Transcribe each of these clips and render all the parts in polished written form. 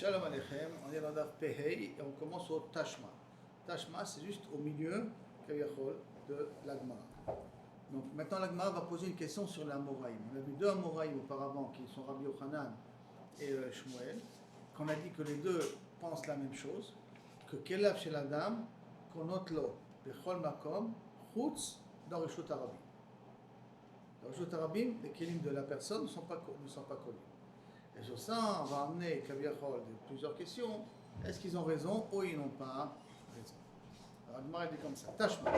Shalom Aleichem, on est dans Daf Pehei et on commence au Tashma. Tashma, c'est juste au milieu de l'Agmara. Donc maintenant l'Agmara va poser une question sur l'Amoraïm. On a vu deux Amoraïm auparavant qui sont Rabbi Yochanan et Shmuel, qu'on a dit que les deux pensent la même chose, que Kelav chez la dame, qu'on note l'eau, Bechol Makom, Chutz dans Rishut Arabim. Dans Rishut Arabim, les kelim de la personne ne sont pas connus. Et sur ça, on va amener Kaviachol plusieurs questions. Est-ce qu'ils ont raison ou ils n'ont pas raison? Alors, Agmara dit comme ça. Tashma.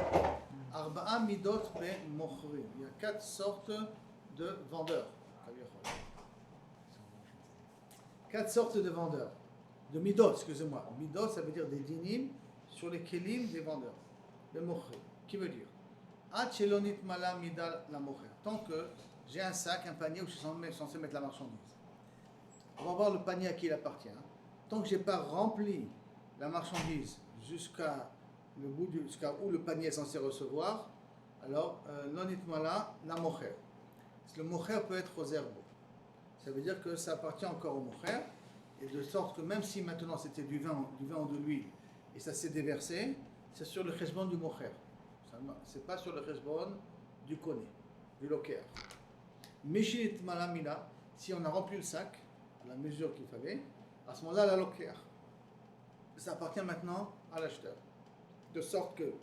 Arba'a midot be mochri. Il y a 4 sortes de vendeurs. Kaviachol. 4 sortes de vendeurs. De midot, excusez-moi. Midot, ça veut dire des dinim sur les kelim des vendeurs. Le mochri. Qui veut dire Ad shelonit mala midal la mocher. Tant que j'ai un sac, un panier où je suis censé mettre la marchandise. On va voir le panier à qui il appartient. Tant que je n'ai pas rempli la marchandise jusqu'à où le panier est censé recevoir, alors l'onitmala, la mocher. Le mocher peut être aux herbes. Ça veut dire que ça appartient encore au mocher, et de sorte que même si maintenant c'était du vin ou de l'huile, et ça s'est déversé, c'est sur le cheshbon du mocher. Ce n'est pas sur le cheshbon du koné, du loker. Mishit malamina, si on a rempli le sac, à la mesure qu'il fallait, à ce moment-là, la loker. Ça appartient maintenant à l'acheteur. De sorte que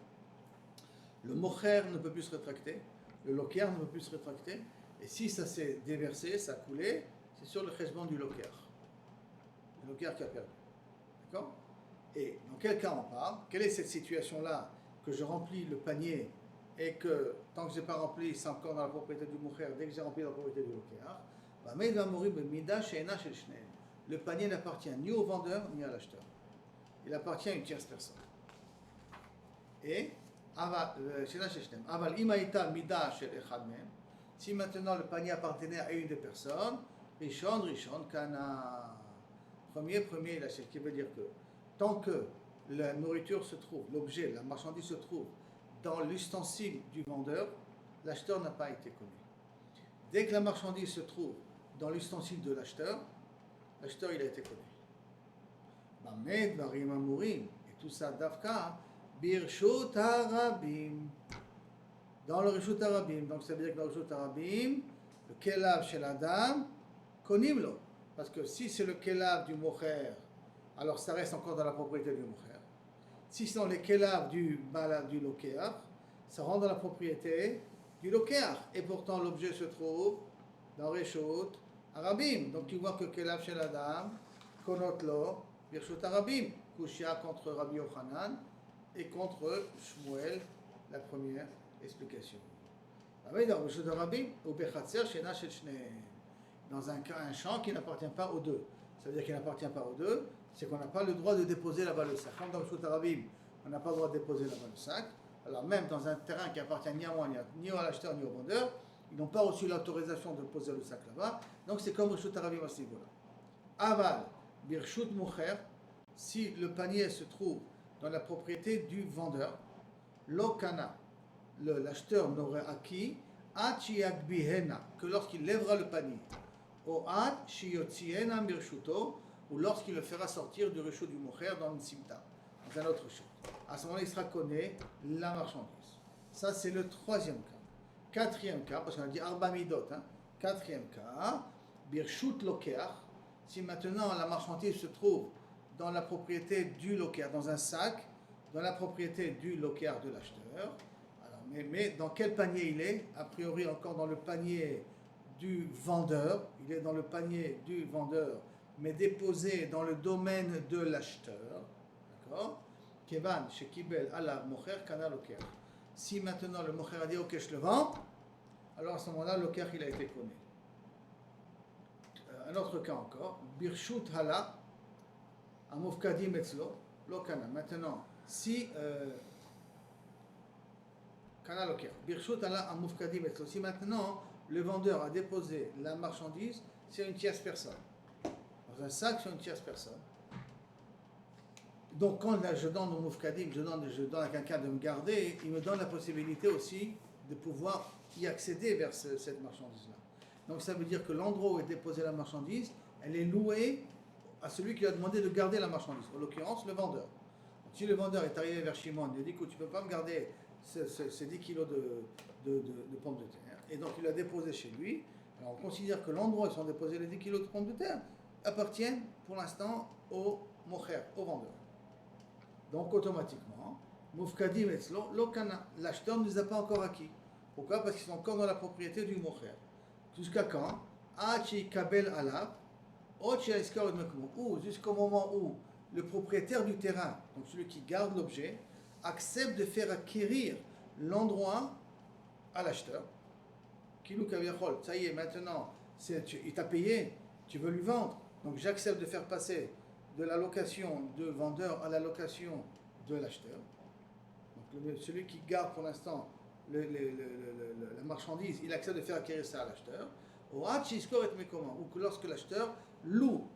le mocher ne peut plus se rétracter, le loker ne peut plus se rétracter, et si ça s'est déversé, ça a coulé, c'est sur le cheshbon du loker. Le loker qui a perdu. D'accord? Et dans quel cas on parle? Quelle est cette situation-là que je remplis le panier et que tant que je n'ai pas rempli, c'est encore dans la propriété du mocher, dès que j'ai rempli la propriété du loker, le panier n'appartient ni au vendeur ni à l'acheteur. Il appartient à une tierce personne. Et si maintenant le panier appartenait à une des personnes, Rishon Kana, premier, il achète. Qui veut dire que tant que la nourriture se trouve, l'objet, la marchandise se trouve dans l'ustensile du vendeur, l'acheteur n'a pas été connu. Dès que la marchandise se trouve dans l'ustensile de l'acheteur il a été connu. Et tout ça, Davka, Birshut Harabim. Dans le Rishut Harabim, donc ça veut dire que dans le Rishut Harabim, le Kelav chez la dame, Konimlo. Parce que si c'est le Kelav du Mocher, alors ça reste encore dans la propriété du Mocher. Si c'est dans les Kelav du Loker, ça rentre dans la propriété du Loker. Et pourtant l'objet se trouve dans Rishut Harabim. Donc tu vois que Kelav chez la dame, Konotlo, Birshut Harabim. Kushia contre Rabbi Yochanan et contre Shmuel, la première explication. Dans un champ qui n'appartient pas aux deux. Ça veut dire qu'il n'appartient pas aux deux, c'est qu'on n'a pas le droit de déposer là-bas le sac. Comme dans le Birshut Harabim, on n'a pas le droit de déposer là-bas le sac. Alors même dans un terrain qui appartient ni à moi, ni à l'acheteur, ni au vendeur, ils n'ont pas reçu l'autorisation de poser le sac là-bas. Donc c'est comme Birshut Harabim à ce niveau-là. Aval, Birshut Mocher, si le panier se trouve dans la propriété du vendeur, Lokana, l'acheteur n'aurait acquis que lorsqu'il lèvera le panier, ou lorsqu'il le fera sortir du rishut du mocher dans une simta, dans un autre rishut. À ce moment-là, il sera connu la marchandise. Ça, c'est le troisième cas. Quatrième cas, parce qu'on a dit arba midot, quatrième cas, birshut loker, si maintenant la marchandise se trouve dans la propriété du loker, dans un sac, dans la propriété du loker de l'acheteur. Alors, mais dans quel panier il est? A priori encore dans le panier du vendeur. Il est dans le panier du vendeur, mais déposé dans le domaine de l'acheteur. D'accord? Kevan, chez Kibel, Allah, Mocher, Kana, Loker. Si maintenant le Mocher a dit ok, je le vends, alors à ce moment-là, le Loker il a été connu. Un autre cas encore, Birshut Hala. Amufkadim etzlo, lokana. Maintenant, si kana loker, birshut ala amufkadim etzlo. Si maintenant le vendeur a déposé la marchandise, c'est une tierce personne. Dans un sac, c'est une tierce personne. Donc quand là, je donne au mufkadim, je donne à quelqu'un de me garder, il me donne la possibilité aussi de pouvoir y accéder vers cette marchandise-là. Donc ça veut dire que l'endroit où est déposée la marchandise, elle est louée à celui qui lui a demandé de garder la marchandise, en l'occurrence le vendeur. Donc, si le vendeur est arrivé vers Shimon, il lui a dit écoute, tu ne peux pas me garder ces 10 kilos de pommes de terre, et donc il l'a déposé chez lui, alors on considère que l'endroit où ils sont déposés les 10 kilos de pommes de terre appartiennent pour l'instant au mocher, au vendeur. Donc automatiquement, Moufkadim etzlo lo kana, l'acheteur ne les a pas encore acquis. Pourquoi? Parce qu'ils sont encore dans la propriété du mocher. Jusqu'à quand? Achi kabel alav, ou jusqu'au moment où le propriétaire du terrain, donc celui qui garde l'objet, accepte de faire acquérir l'endroit à l'acheteur. Kilou kaviachol, ça y est, maintenant, il t'a payé, tu veux lui vendre, donc j'accepte de faire passer de la location de vendeur à la location de l'acheteur. Donc celui qui garde pour l'instant la marchandise, il accepte de faire acquérir ça à l'acheteur. Ou que lorsque l'acheteur loue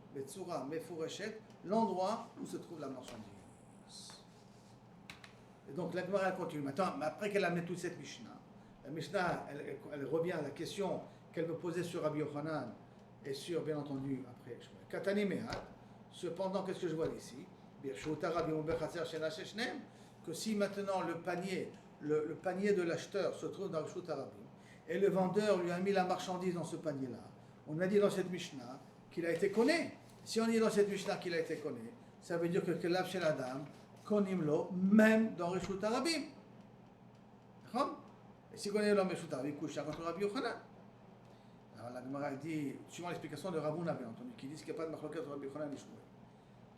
l'endroit où se trouve la marchandise. Et donc la Gemara continue. Maintenant, après qu'elle a amené toute cette Mishnah, la Mishnah, elle revient à la question qu'elle veut poser sur Rabbi Yochanan et sur, bien entendu, après, Katani Mehat. Cependant, qu'est-ce que je vois ici? Que si maintenant le panier de l'acheteur se trouve dans le Shut Arabim, et le vendeur lui a mis la marchandise dans ce panier-là, on a dit dans cette Mishnah qu'il a été connu. Si on dit dans cette Mishnah qu'il a été connu, ça veut dire que Kelav Shel Adam, Konimlo, même dans le Shut Arabim. Et si on est dans le Shut Arabim, couche contre Rabbi Yochanan. Alors la Gemara dit, suivant l'explication de Rabbouna, bien entendu, qui dit qu'il n'y a pas de machloket entre Rabbi Yochanan et Shmuel.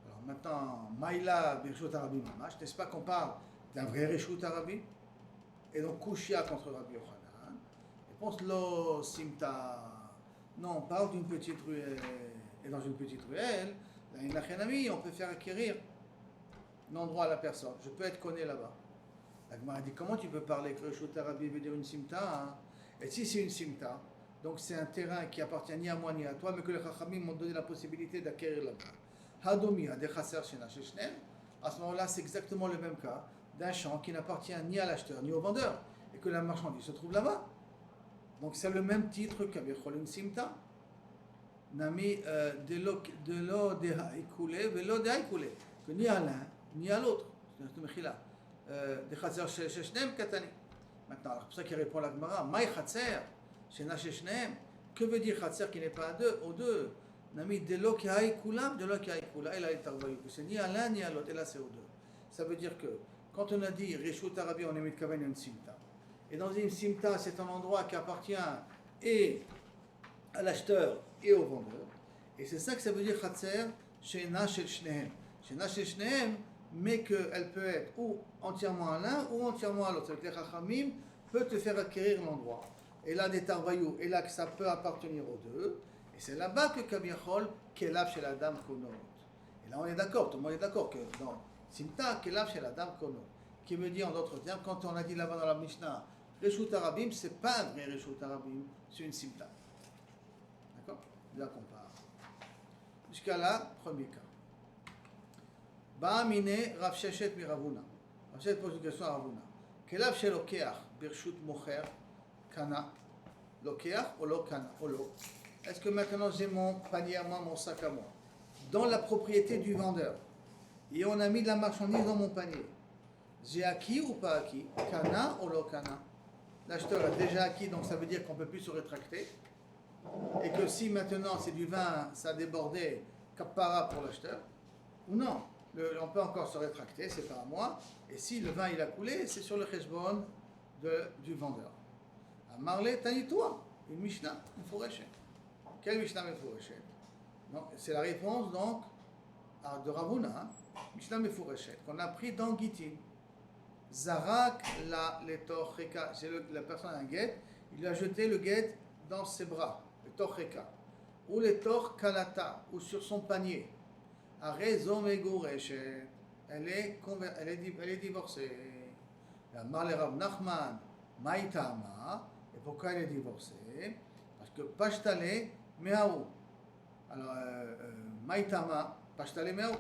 Alors maintenant, Maïla Birshut Arabim Mamash, n'est-ce pas qu'on parle d'un vrai Reshut Arabim? Et donc Kushia contre Rabbi Yochanan. Réponse Lo Simta. Non, on parle d'une petite ruelle. Et dans une petite ruelle, on peut faire acquérir l'endroit à la personne. Je peux être connu là-bas. La Gemara dit comment tu peux parler que Reshut Arabim veut dire une Simta, hein? Et si c'est une Simta, donc c'est un terrain qui appartient ni à moi ni à toi, mais que les Chachamim m'ont donné la possibilité d'acquérir là-bas. Hadomia de Chaser Shena Sheshnem. À ce moment-là, c'est exactement le même cas d'un champ qui n'appartient ni à l'acheteur ni au vendeur et que la marchandise se trouve là-bas. Donc c'est le même titre qu'Abicholim Simta. Nami de l'eau de haïkoulé, velo de haïkoulé. Que ni à l'un ni à l'autre. C'est Mechila. De Chaser Sheshnem Katani. Maintenant, c'est pour ça qu'il répond à la Gemara. Maï Chaser Shena Sheshnem. Que veut dire Chaser qui n'est pas aux deux? Nami de l'eau qui haïkoulam, de l'eau qui haïkoula. Et là, il est c'est ni à l'un ni à l'autre. Et là, c'est aux deux. Ça veut dire que quand on a dit Reshut Arabi, on est mis de une simta. Et dans une simta, c'est un endroit qui appartient et à l'acheteur et au vendeur. Et c'est ça que ça veut dire Khatser, Shena Shel Shnehem. Shena Shel Shnehem, mais qu'elle peut être ou entièrement à l'un ou entièrement à l'autre. C'est-à-dire que les Chachamim peuvent te faire acquérir l'endroit. Et là, des Tarvayou, et là que ça peut appartenir aux deux. Et c'est là-bas que Kabiachol, Kelav Shel Adam Konot. Et là, on est d'accord, tout le monde est d'accord que dans Simta, Kelav Shel Adam Konot. Qui veut dire en d'autres termes, quand on a dit là-bas dans la Mishnah, Reshut Arabim, c'est pas un vrai Reshut Arabim, c'est une Simta. D'accord? Là qu'on parle. Jusqu'à là, premier cas. Ba'amine Rav Sheshet mi Ravuna. Rav Sheshet pose une question à Ravuna. Kelav Shel Okeach, Birshut Mocher, Kana, Lokeach ou Lokana, Olo. Est-ce que maintenant j'ai mon panier à moi, mon sac à moi, dans la propriété du vendeur, et on a mis de la marchandise dans mon panier? J'ai acquis ou pas acquis? Kana ou Lokana? L'acheteur a déjà acquis, donc ça veut dire qu'on ne peut plus se rétracter. Et que si maintenant c'est du vin, ça a débordé, kapara pour l'acheteur, ou non, on peut encore se rétracter, c'est pas à moi. Et si le vin il a coulé, c'est sur le cheshbon du vendeur. Marley, Tanitoua, une Mishnah, une Fourechet. Quelle Mishnah Mefourechet? C'est la réponse donc de Ravuna, Mishnah Mefourechet, qu'on a pris dans Gitin. Zarak la letorcheka, c'est la personne a un guet, il a jeté le guet dans ses bras, le torcheka, ou le kalata, ou sur son panier. Arezom egoreshet, elle est divorcée. La Marley Rav Nachman, Maïtama. Et pourquoi elle est divorcée? Parce que Pashtale Meaou. Alors, Maïtama, Pashtale Meaou.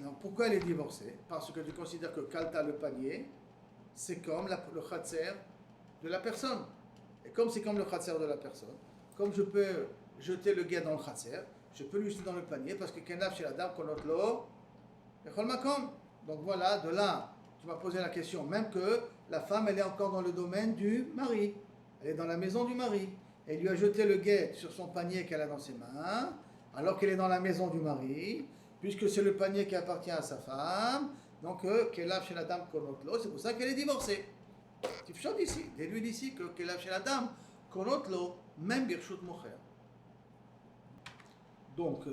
Donc, pourquoi elle est divorcée? Parce que je considère que Kalta, le panier, c'est comme le Khatser de la personne. Et comme c'est comme le Khatser de la personne, comme je peux jeter le guet dans le Khatser, je peux lui jeter dans le panier parce que Kenaf chez la dame, Konot Lo, Echol Makom. Donc voilà, de là, tu m'as posé la question, même que la femme, elle est encore dans le domaine du mari. Elle est dans la maison du mari. Elle lui a jeté le guet sur son panier qu'elle a dans ses mains, alors qu'elle est dans la maison du mari, puisque c'est le panier qui appartient à sa femme. Donc, Kenaf chez la dame, Konot Lo, c'est pour ça qu'elle est divorcée. Tu fais ici, déduis d'ici que Kenaf chez la dame, Konot Lo, même Birshut Mocher. Donc,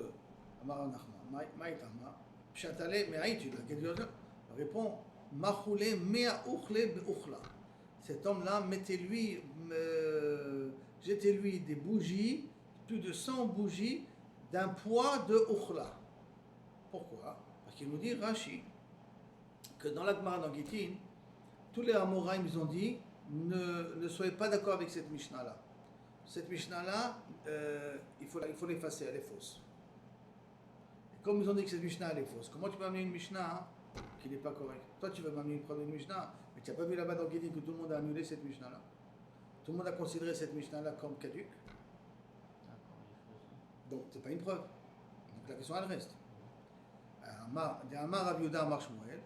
Amar Nachman, Maïtama, Pshatale, Me'aïtu, la Gediosa, répond, Machoule, Mea Uchle, Beuchla. Cet homme-là, jetez-lui des bougies, plus de 100 bougies, d'un poids de Uchla. Pourquoi? Parce qu'il nous dit, Rashi, que dans la Gemara dans Gittin, tous les Amoraïm, ils ont dit, ne soyez pas d'accord avec cette Mishnah-là. Cette Mishnah-là, il faut l'effacer, elle est fausse. Et comme ils ont dit que cette Mishnah, elle est fausse, comment tu peux amener une Mishnah qui n'est pas correcte? Toi, tu veux m'amener une preuve d'une Mishnah, mais tu n'as pas vu là-bas dans Guédin que tout le monde a annulé cette Mishnah-là. Tout le monde a considéré cette Mishnah-là comme caduque. Donc, ce n'est pas une preuve. Donc, la question, elle reste. Amar Rav Yehuda Amar Shmuel,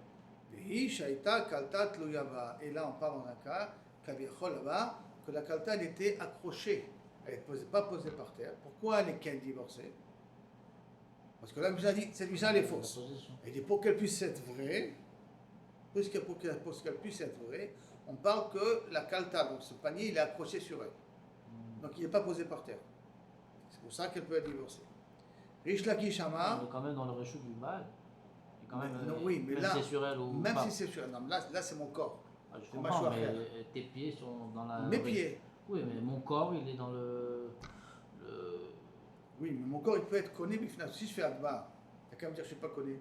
Vehi Shaita Kalta Tlouyava. Et là, on parle en un cas, Kaviachol là-bas, que la Kalta, elle était accrochée. Elle n'est pas posée par terre. Pourquoi elle est qu'elle divorcée? Parce que là, cette Mishnah, elle est fausse. Elle dit pour qu'elle puisse être vraie, pour qu'elle puisse être vraie, on parle que la Kalta, donc ce panier, il est accroché sur elle. Donc il n'est pas posé par terre. C'est pour ça qu'elle peut être divorcée. Rish Lakish Amar. On est quand même dans le réchaud du mal. Quand même, non, oui, mais même là, si c'est sur elle ou même pas. si c'est sur elle, non, là c'est mon corps. Ah, je comprends, mais tes pieds sont dans la... Mes pieds. Oui, mais mon corps, il est dans le... Oui, mais mon corps, il peut être connu, mais finalement, si je fais Adbar, il y a qu'à me dire que je ne suis pas connu.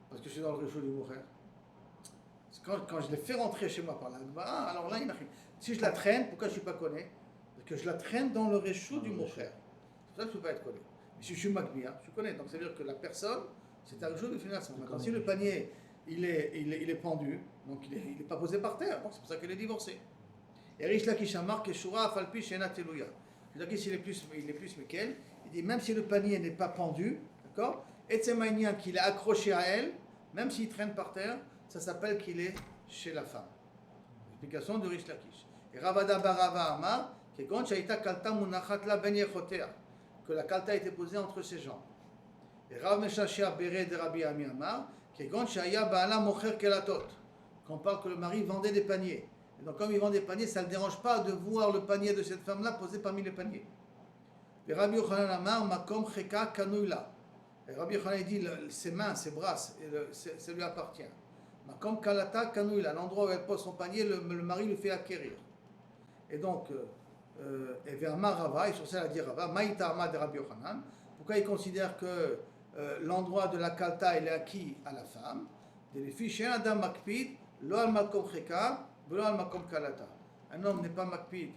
Parce que je suis dans le réchaud du Mocher. Quand je les fais rentrer chez moi par l'Adbar, alors là, il n'a rien. Si je la traîne, pourquoi je ne suis pas connu? Parce que je la traîne dans le réchaud du Mocher. C'est pour ça que je ne peux pas être connu. Mais si je suis Makbia, je connais. Donc ça veut dire que la personne, c'est un réchaud de finance. Maintenant, si le panier, il est pendu, donc il n'est pas posé par terre, donc c'est pour ça qu'elle est divorcée. Et Rish Lakish Amar, Keshura Afalpi Shena Teluya. Rish Lakish, il est plus Mekel. Il dit même si le panier n'est pas pendu, d'accord, et c'est Maïnien qu'il est accroché à elle, même s'il traîne par terre, ça s'appelle qu'il est chez la femme. Explication de Rish Lakish. Et Ravada Barava Amar, que quand Shaita Kalta Munachatla Ben Yechotea, que la Kalta était posée entre ses jambes. Et Rav Meshachia Bere de Rabbi Ami Amar, que quand Shaya Baala Mocher Kelatot, qu'on parle que le mari vendait des paniers. Et donc comme il vend des paniers, ça ne le dérange pas de voir le panier de cette femme-là posé parmi les paniers. Et Rabbi Yochanan Amar, Makom Cheka Kanouila. Et Rabbi Yochanan dit, ses mains, ses bras, ça lui appartient. Makom Kalata Kanouila, l'endroit où elle pose son panier, le mari lui fait acquérir. Et donc, et vers Marava, et sur ça, elle a dit Rava, Maïta Amad de Rabbi Yochanan, pourquoi il considère que l'endroit de la Kalta, il est acquis à la femme? Des filles, chez Adam Makpid, Lo al Makom Cheka, Lo al Makom Kalata. Un homme n'est pas Makpid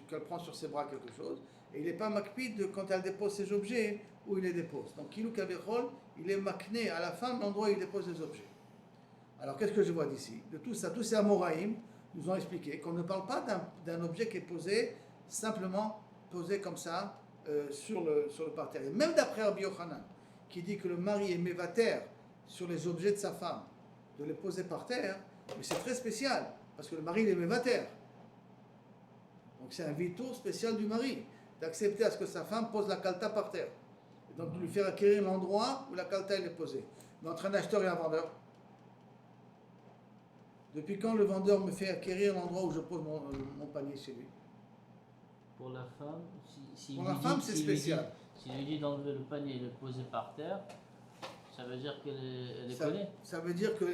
qu'elle prend sur ses bras quelque chose, et il n'est pas Makpid quand elle dépose ses objets où il les dépose. Donc, Kilou Kavechol, il est makné à la femme l'endroit où il dépose les objets. Alors, qu'est-ce que je vois d'ici? De tout ça, tous ces Amoraïm nous ont expliqué qu'on ne parle pas d'un objet qui est posé, simplement posé comme ça, sur le parterre. Et même d'après Rabbi Yochanan, qui dit que le mari est mévater sur les objets de sa femme, de les poser par terre, mais c'est très spécial, parce que le mari il est mévater. Donc c'est un vitour spécial du mari, d'accepter à ce que sa femme pose la kalta par terre. Et donc de lui faire acquérir l'endroit où la kalta elle est posée. Mais entre un acheteur et un vendeur, depuis quand le vendeur me fait acquérir l'endroit où je pose mon panier chez lui? Pour la femme, pour la femme c'est spécial. S'il lui dit d'enlever le panier et de le poser par terre, ça veut dire qu'elle est collée. Ça veut dire que,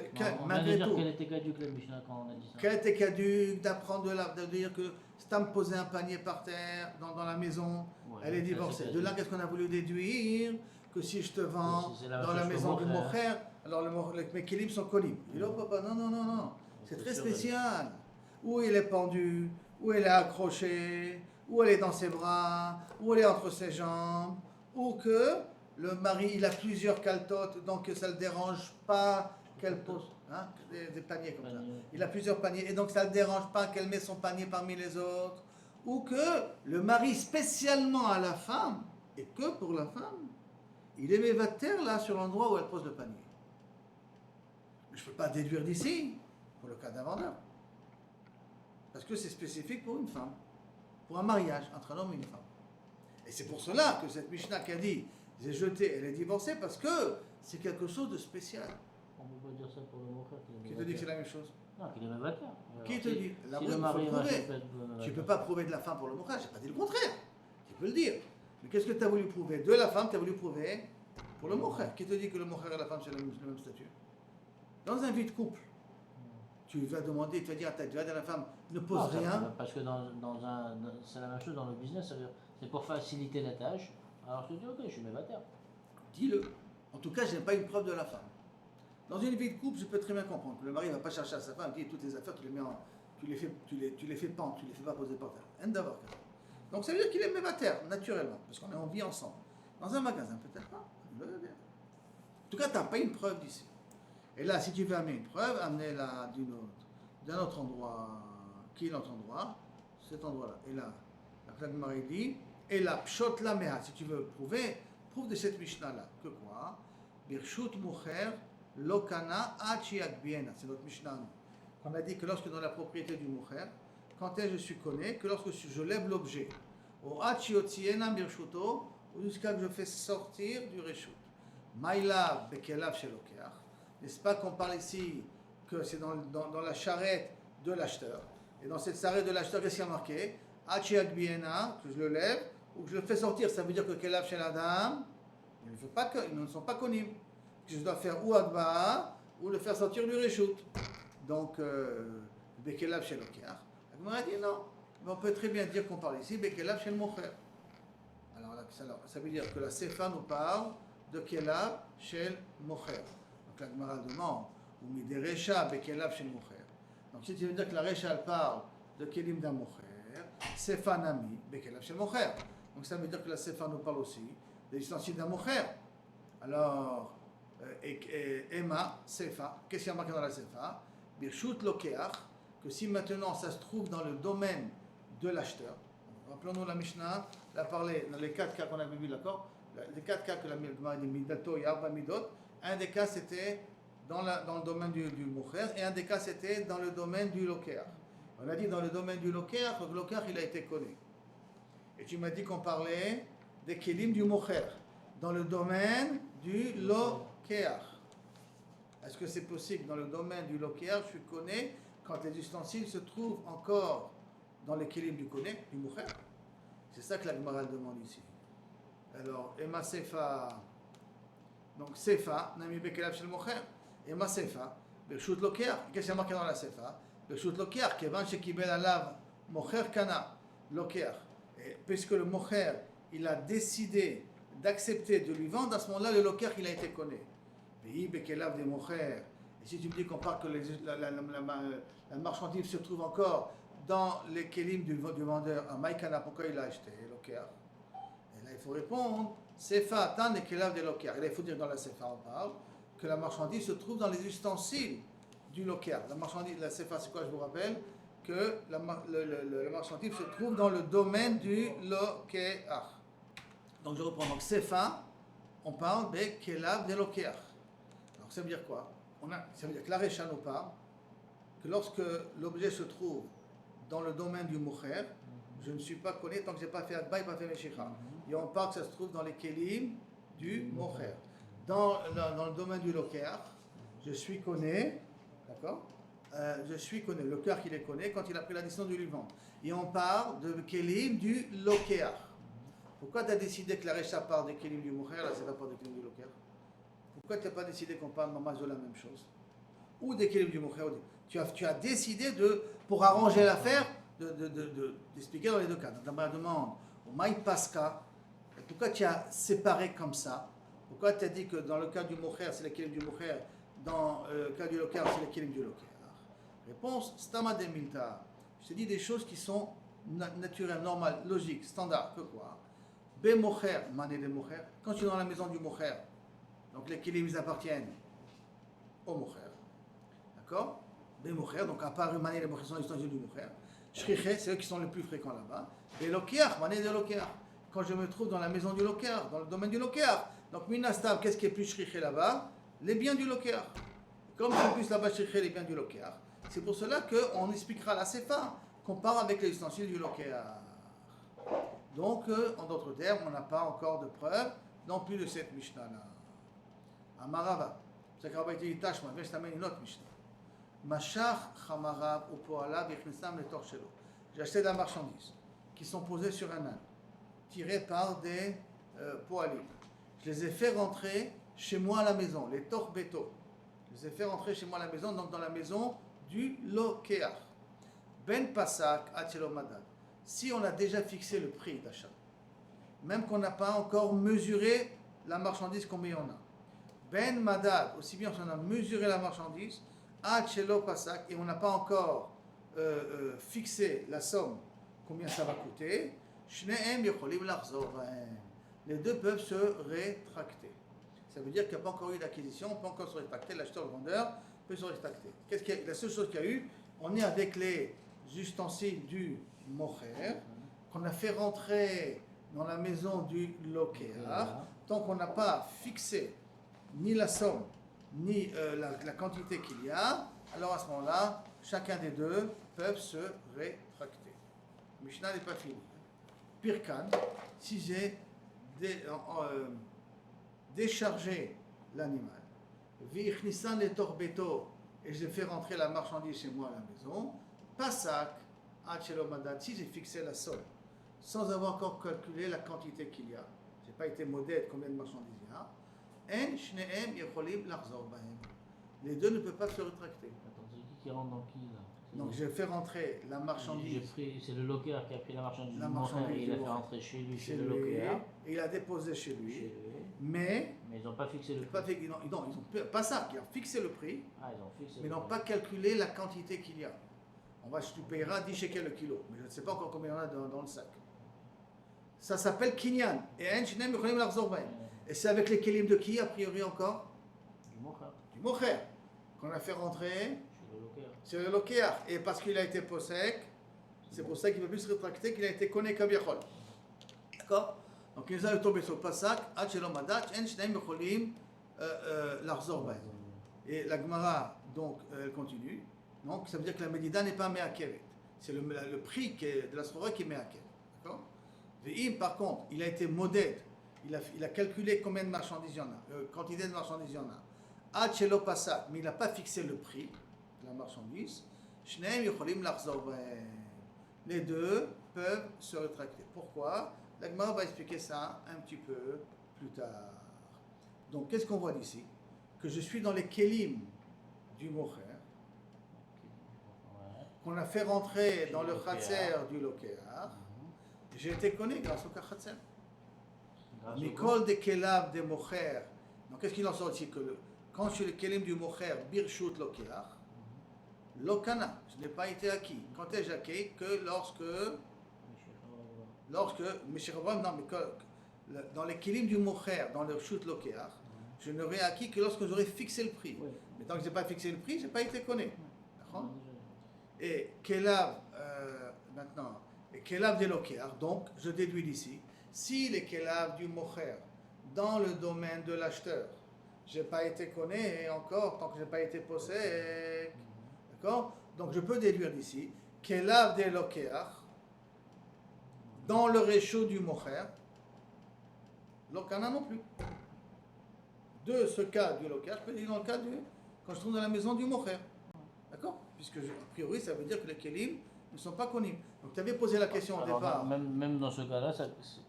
malgré tout, qu'elle était caduque la Mishnah quand on a dit ça. Qu'elle était caduque, d'apprendre de dire que Stam posait un panier par terre dans la maison, ouais, elle est divorcée. De là, qu'est-ce qu'on a voulu déduire? Que si je te vends dans la maison du Mocher, alors mes kilibs sont collés. Il dit, oh papa, non. C'est très spécial. Où il est pendu, où elle est accrochée, où elle est dans ses bras, où elle est entre ses jambes, ou que le mari, il a plusieurs kaltotes, donc ça ne le dérange pas qu'elle pose des paniers comme ça. Il a plusieurs paniers, et donc ça ne le dérange pas qu'elle met son panier parmi les autres, ou que le mari, spécialement à la femme, Et que pour la femme, il est mévater là sur l'endroit où elle pose le panier. Mais je ne peux pas déduire d'ici, pour le cas d'un vendeur. Parce que c'est spécifique pour une femme, pour un mariage entre un homme et une femme. Et c'est pour cela que cette Mishnah qui a dit j'ai jeté, elle est divorcée, parce que c'est quelque chose de spécial. On ne peut pas dire ça pour le mocher. Qui te dit que c'est la même chose? Non, qu'il est mévateur. Qui te dit? La Si preuve, le il faut mari le va prouver. choper Tu ne peux pas prouver de la femme pour le mouchage, je n'ai pas dit le contraire. Tu peux le dire. Mais qu'est-ce que tu as voulu prouver? De la femme, tu as voulu prouver pour le moucher. Qui te dit que le moucher et la femme, c'est le même statut? Dans un vie de couple, tu vas demander, tu vas dire à la femme, ne pose Non, rien. parce que c'est la même chose dans le business. C'est pour faciliter la tâche. Alors je te dis, ok, je suis mévateur. Dis-le. En tout cas, je n'ai pas une preuve de la femme. Dans une vie de couple, je peux très bien comprendre que le mari ne va pas chercher à sa femme, il dit toutes les affaires, tu les fais pendre, tu les fais pas poser par terre. Un d'abord. Donc ça veut dire qu'il est mévateur, naturellement, parce qu'on est en vie ensemble. Dans un magasin, peut-être pas. En tout cas, tu n'as pas une preuve d'ici. Et là, si tu veux amener une preuve, amenez-la d'un autre endroit. Qui est l'autre endroit? Cet endroit-là. Et là, la Gemara dit, et là, pshot la mea, si tu veux prouver, prouve de cette Mishnah-là. Que quoi? Birshut mucher lokana achiak biena. C'est notre Mishnah. On a dit que lorsque dans la propriété du mucher, quand est-ce que je suis connu? Que lorsque je lève l'objet. Au achiotiena birshuto, jusqu'à ce que je fais sortir du reshut. Maïlav bekelav shelokeach. N'est-ce pas qu'on parle ici que c'est dans la charrette de l'acheteur? Et dans cette charrette de l'acheteur, qu'est-ce qu'il y a marqué? Achiak biena, que je le lève, ou que je le fais sortir. Ça veut dire que kelav shel adam, ils ne sont pas connus. Que je dois faire ou adba, ou le faire sortir du reshut. Donc, bekelav shelokeach. On a dit non. Mais on peut très bien dire qu'on parle ici bekelav shel mocher. Alors, ça veut dire que la Sefa nous parle de kelav shel mocher. Donc la Gemara demande, ou mideresha bekelav shel mocher. Donc si tu veux dire que la Recha elle parle de kelim d'un mocher, Sefa nami bekelav shel mocher. Donc ça veut dire que la Sefa nous parle aussi des ustensiles d'un mocher. Alors, Emma, Sefa, qu'est-ce qu'il y a marqué dans la Sefa? Birshut lokeach, que si maintenant ça se trouve dans le domaine de l'acheteur. Rappelons-nous la Mishnah, elle a parlé dans les 4 cas qu'on avait vu, d'accord? Les 4 cas que la Gemara dit Midato et Arba Midot, un des cas c'était dans le domaine du Mocher et un des cas c'était dans le domaine du Lokeach. On a dit dans le domaine du Lokeach, le Lokeach il a été connu. Et tu m'as dit qu'on parlait des Kelim du Mocher, dans le domaine du Lokeach. Est-ce que c'est possible dans le domaine du Lokeach, je connais quand les ustensiles se trouvent encore dans les Kelim du Koné, du Mocher? C'est ça que la Gemara demande ici. Alors, Emma Sefa, donc Sefa, Nami Bekelav Shel Mocher, Emma Sefa, Bershut Lokeach, qu'est-ce qu'il y a marqué dans la Sefa? Bershut Lokeach, Kevan Shekibel Alav, Mocher Kana, Lokeach. Et puisque le Mocher, il a décidé d'accepter de lui vendre, à ce moment-là, le Lokeach, il a été connu. Vehi Bekelav de Mocher. Et si tu me dis qu'on parle que la marchandise se trouve encore dans les kelim du vendeur, à Maïkana, pourquoi il a acheté Lokeach? Et là, il faut répondre, Sefa Tan et Kelav de Lokeach. Et là, il faut dire dans la Sefa, on parle que la marchandise se trouve dans les ustensiles du Lokeach. La marchandise, la Sefa, c'est quoi? Je vous rappelle que la marchandise se trouve dans le domaine du Lokeach. Donc, je reprends. Donc, Sefa, on parle de Kelav de Lokeach. Alors, ça veut dire quoi? Ça veut dire que la Recha nous parle que lorsque l'objet se trouve dans le domaine du Mocher, je ne suis pas connu tant que je n'ai pas fait Adba et pas fait Meshicha. Et on parle que ça se trouve dans les Kelim du Mocher. Dans le domaine du Lokeach, je suis connu, d'accord? Je suis connu. Le cœur qu'il est connu quand il a pris la décision de lui vendre. Et on parle de Kelim du Lokeach. Pourquoi tu as décidé que la Recha parle des Kelim du Mocher, là c'est pas part des Kelim du Lokeach? Pourquoi tu n'as pas décidé qu'on parle normalement de la même chose? Ou des Kelim du Mocher? Tu as décidé pour arranger l'affaire, d'expliquer dans les deux cas. Donc, la demande, au Maï Pasca, pourquoi tu as séparé comme ça? Pourquoi tu as dit que dans le cas du Mocher, c'est les Kelim du Mocher, dans le cas du Lokeach, c'est les Kelim du Lokeach? Réponse, Stama de Milta. Je te dis des choses qui sont naturelles, normales, logiques, standards. Que quoi? Be Mocher, mané de Mocher. Quand tu es dans la maison du Mocher, donc les Kelim, ils appartiennent au Mocher. D'accord? Des Mocher, donc à part Mané les Mocher sont les ustensiles du Mocher. Shriché, c'est eux qui sont les plus fréquents là-bas. Et Lokeach, Mané de Lokeach. quand je me trouve dans la maison du Lokéar, dans le domaine du Lokéar. Donc, Minastam, qu'est-ce qui est plus shriché là-bas? Les biens du Lokéar. Comme c'est plus là-bas shriché les biens du Lokéar, c'est pour cela qu'on expliquera la Sefa qu'on part avec les ustensiles du Lokéar. Donc, en d'autres termes, on n'a pas encore de preuve non plus de cette Mishnah-là. Amarava. C'est qu'Rabba était dit Tashma, mais je t'amène une autre Mishnah. Mashach Chamarav ou Poala Vichnesam le Torchelo. J'ai acheté de la marchandise qui sont posées sur un âne, tirées par des poalim. Je les ai fait rentrer chez moi à la maison, les torbeto. Je les ai fait rentrer chez moi à la maison, donc dans la maison du Lokéar. Ben Pasak Achelo Madad. Si on a déjà fixé le prix d'achat, même qu'on n'a pas encore mesuré la marchandise, combien on a. Ben Madad, aussi bien si on a mesuré la marchandise, Achelo Pasak, et on n'a pas encore fixé la somme, combien ça va coûter, Shneem Yecholim Lachzor Bahem. Les deux peuvent se rétracter. Ça veut dire qu'il n'y a pas encore eu d'acquisition, on peut encore se rétracter, l'acheteur, le vendeur peut se rétracter. La seule chose qu'il y a eu, on est avec les ustensiles du mocher, qu'on a fait rentrer dans la maison du Lokéar, tant qu'on n'a pas fixé ni la somme, ni la quantité qu'il y a, alors à ce moment-là, chacun des deux peuvent se rétracter. Mishnah n'est pas fini. Pirkan, si j'ai déchargé l'animal, vichnissan les torbeto, et j'ai fait rentrer la marchandise chez moi à la maison, pasak, achelomadat, si j'ai fixé la somme, sans avoir encore calculé la quantité qu'il y a, j'ai pas été modèle combien de marchandises il y a, en shneem yecholim lachzor bahem. Les deux ne peuvent pas se rétracter. Attends, c'est qui rentre dans qui là? Donc j'ai fait rentrer la marchandise. C'est le Lokéar qui a pris la marchandise La du Mocher marchandise et il du a fait Mocher. rentrer chez lui, Chez chez le lui, Lokéar. et il a déposé chez lui. Chez lui. Mais Mais ils n'ont pas fixé le ils prix. n'ont pas ça, ils ont fixé le prix, Ah, ils ont fixé mais le n'ont prix. pas calculé la quantité qu'il y a. Tu payeras 10 shekels le kilo, mais je ne sais pas encore combien il y en a dans le sac. Ça s'appelle kinyan. Et c'est avec les kelim de qui, a priori encore? Du Mocher. Du mocher, qu'on a fait rentrer. Chez le Lokéar. C'est le Lokéar. Et parce qu'il a été possèque, c'est pour ça qu'il ne peut plus se rétracter, qu'il a été connu comme Yachol. D'accord? Donc il est tombé sur le Passak, et la Gemara, donc, elle continue. Donc ça veut dire que la Médida n'est pas Me'akeret. C'est le prix de la Srora qui est Me'akeret. D'accord? Par contre, il a été modèle. Il a calculé combien de marchandises il y en a, quantité de marchandises il y en a. Achelo Passak, mais il n'a pas fixé le prix de la marchandise. Shneim Yecholim Lachzor Bahem. Les deux peuvent se rétracter. Pourquoi? La Gemara va expliquer ça un petit peu plus tard. Donc, qu'est-ce qu'on voit d'ici? Que je suis dans les kelim du mocher, Ouais. qu'on a fait rentrer dans le Lokéar. khatser du Lokéar. J'ai été connu grâce au khatser. Grâce au Mikol de kelav de mocher. Donc, qu'est-ce qu'il en sort ici? Que quand je suis le kelim du mocher, birshut Lokéar, Lokana, je n'ai pas été acquis. Quand est-ce acquis? Que lorsque, dans les kilim du mocher, dans le chute lokéar, je n'aurais acquis que lorsque j'aurais fixé le prix. Oui. Mais tant que je n'ai pas fixé le prix, je n'ai pas été connu. D'accord? Déjà. Et kelav, maintenant, et kelav de lokéar, donc je déduis d'ici, si les kelav du mocher, dans le domaine de l'acheteur, je n'ai pas été connu encore, tant que je n'ai pas été possède. D'accord? Donc je peux déduire d'ici, kelav de lokéar, dans le réchaud du mocher, l'okana non plus. De ce cas du lokéar, je peux dire dans le cas quand je trouve dans la maison du mocher. D'accord? Puisque, a priori, ça veut dire que les kelim ne sont pas connus. Donc tu avais posé la question au Alors, départ. même dans ce cas-là,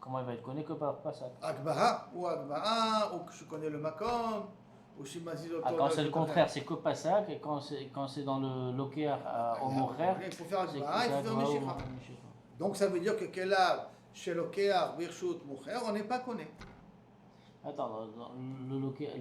comment il va être connu que par Passak? Agbaha, ou que je connais le makom, ou je suis mazil Ah, quand c'est le contraire, c'est que Passak, et quand c'est dans le Lokéar au Mocher, il faut faire c'est Agbaha, il faut faire Meshira. Meshira. Donc ça veut dire que Kelav, chez Lokéar, Birshut, Mocher, on n'est pas connu. Attends, dans le Lokéar.